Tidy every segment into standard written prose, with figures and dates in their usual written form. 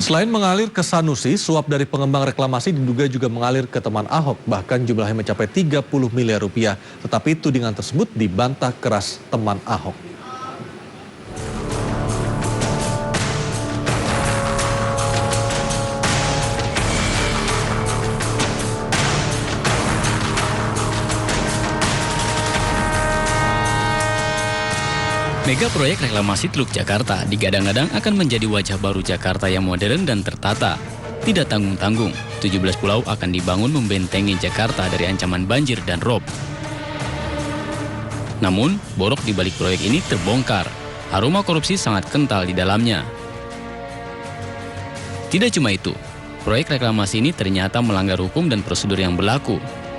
Selain mengalir ke Sanusi, suap dari pengembang reklamasi diduga juga mengalir ke teman Ahok, bahkan jumlahnya mencapai 30 miliar rupiah. Tetapi tudingan tersebut dibantah keras teman Ahok. Mega proyek reklamasi Teluk Jakarta digadang-gadang akan menjadi wajah baru Jakarta yang modern dan tertata. Tidak tanggung-tanggung, 17 pulau akan dibangun membentengi Jakarta dari ancaman banjir dan rob. Namun, borok di balik proyek ini terbongkar. Aroma korupsi sangat kental di dalamnya. Tidak cuma itu, proyek reklamasi ini ternyata melanggar hukum dan prosedur yang berlaku.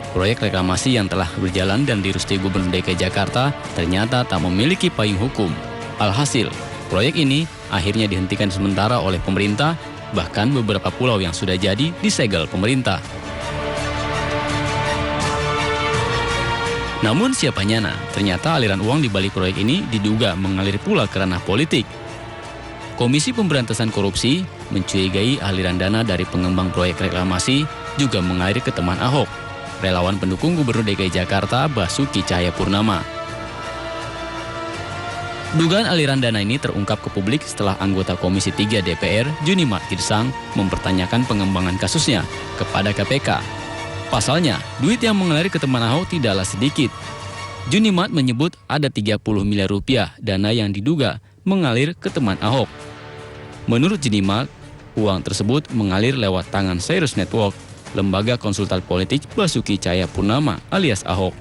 Proyek reklamasi yang telah berjalan dan direstui Gubernur DKI Jakarta ternyata tak memiliki payung hukum. Alhasil, proyek ini akhirnya dihentikan sementara oleh pemerintah, bahkan beberapa pulau yang sudah jadi disegel pemerintah. Namun siapa nyana, ternyata aliran uang di balik proyek ini diduga mengalir pula ke ranah politik. Komisi Pemberantasan Korupsi mencurigai aliran dana dari pengembang proyek reklamasi juga mengalir ke teman Ahok, relawan pendukung Gubernur DKI Jakarta Basuki Cahayapurnama. Dugaan aliran dana ini terungkap ke publik setelah anggota Komisi 3 DPR Junimat Girsang mempertanyakan pengembangan kasusnya kepada KPK. Pasalnya, duit yang mengalir ke teman Ahok tidaklah sedikit. Junimat menyebut ada 30 miliar rupiah dana yang diduga mengalir ke teman Ahok. Menurut Junimat, uang tersebut mengalir lewat tangan Cyrus Network, lembaga konsultan politik Basuki Cahayapurnama alias Ahok.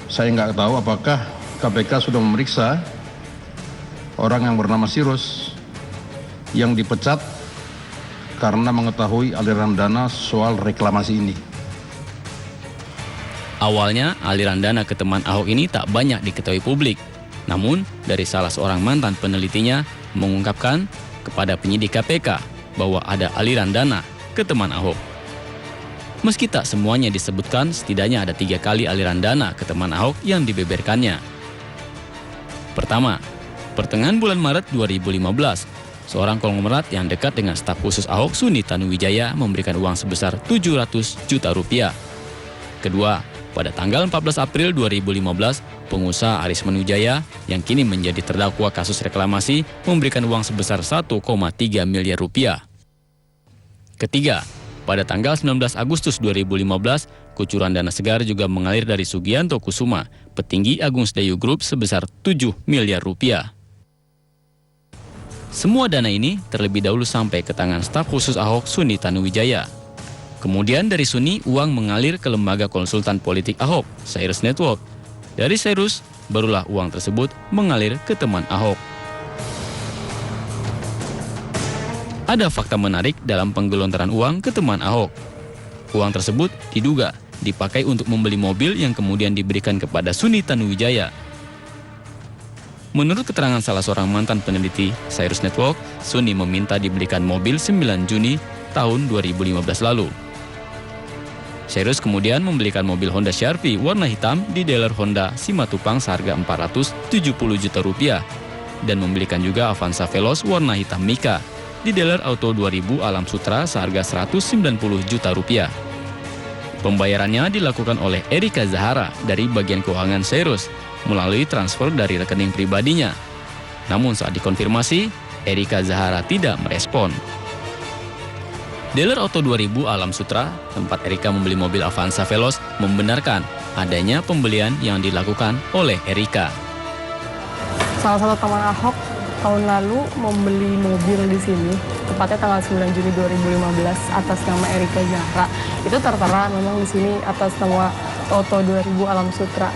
Saya nggak tahu apakah KPK sudah memeriksa orang yang bernama Cyrus yang dipecat karena mengetahui aliran dana soal reklamasi ini. Awalnya, aliran dana ke teman Ahok ini tak banyak diketahui publik. Namun, dari salah seorang mantan penelitinya mengungkapkan kepada penyidik KPK bahwa ada aliran dana ke teman Ahok. Meski tak semuanya disebutkan, setidaknya ada 3 kali aliran dana ke teman Ahok yang dibeberkannya. Pertama, pertengahan bulan Maret 2015, seorang konglomerat yang dekat dengan staf khusus Ahok, Suni Tanuwijaya, memberikan uang sebesar 700 juta rupiah. Kedua, pada tanggal 14 April 2015, pengusaha Aris Manujaya yang kini menjadi terdakwa kasus reklamasi memberikan uang sebesar 1,3 miliar rupiah. Ketiga, pada tanggal 19 Agustus 2015, kucuran dana segar juga mengalir dari Sugianto Kusuma, petinggi Agung Sedayu Group sebesar 7 miliar rupiah. Semua dana ini terlebih dahulu sampai ke tangan staf khusus Ahok, Suni Tanuwijaya. Kemudian dari Suni, uang mengalir ke lembaga konsultan politik Ahok, Cyrus Network. Dari Cyrus, barulah uang tersebut mengalir ke teman Ahok. Ada fakta menarik dalam penggelontoran uang ke teman Ahok. Uang tersebut diduga dipakai untuk membeli mobil yang kemudian diberikan kepada Suni Tanuwijaya. Menurut keterangan salah seorang mantan peneliti Cyrus Network, Suni meminta dibelikan mobil 9 Juni tahun 2015 lalu. Cyrus kemudian membelikan mobil Honda Sharpie warna hitam di dealer Honda Simatupang seharga 470 juta rupiah dan membelikan juga Avanza Veloz warna hitam Mika di dealer Auto 2000 Alam Sutra seharga 190 juta rupiah. Pembayarannya dilakukan oleh Erika Zahara dari bagian keuangan Cyrus melalui transfer dari rekening pribadinya. Namun saat dikonfirmasi, Erika Zahara tidak merespon. Dealer Auto 2000 Alam Sutra, tempat Erika membeli mobil Avanza Veloz, membenarkan adanya pembelian yang dilakukan oleh Erika. Salah satu teman Ahok tahun lalu membeli mobil di sini, tepatnya tanggal 9 Juni 2015 atas nama Erika Zahra. Itu tertera memang di sini atas nama Auto 2000 Alam Sutra.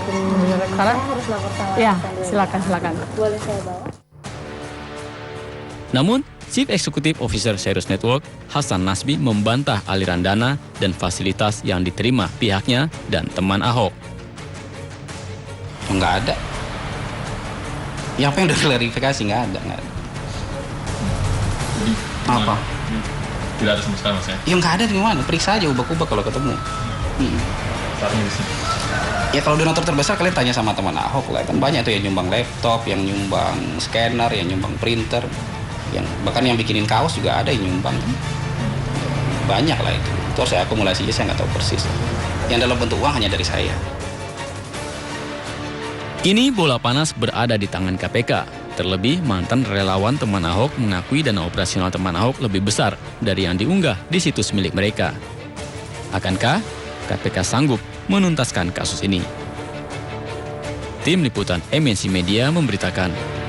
Karena harus lapor sama. Ya, silakan. Boleh saya bawa? Namun, Chief Executive Officer Cyrus Network, Hasan Nasbi, membantah aliran dana dan fasilitas yang diterima pihaknya dan teman Ahok. Nggak ada. Yang pengen udah klarifikasi, nggak ada. Apa? Tidak ada sama sekali mas ya? Ya nggak ada, gimana? Periksa aja ubah-ubah kalau ketemu. Saatnya di sini. Ya kalau donatur terbesar kalian tanya sama teman Ahok lah. Kan banyak tuh yang nyumbang laptop, yang nyumbang scanner, yang nyumbang printer. Bahkan yang bikinin kaos juga ada yang nyumbang. Banyak lah itu. Itu saya akumulasinya saya nggak tahu persis. Yang dalam bentuk uang hanya dari saya. Kini bola panas berada di tangan KPK. Terlebih mantan relawan teman Ahok mengakui dana operasional teman Ahok lebih besar dari yang diunggah di situs milik mereka. Akankah KPK sanggup menuntaskan kasus ini? Tim Liputan MNC Media memberitakan.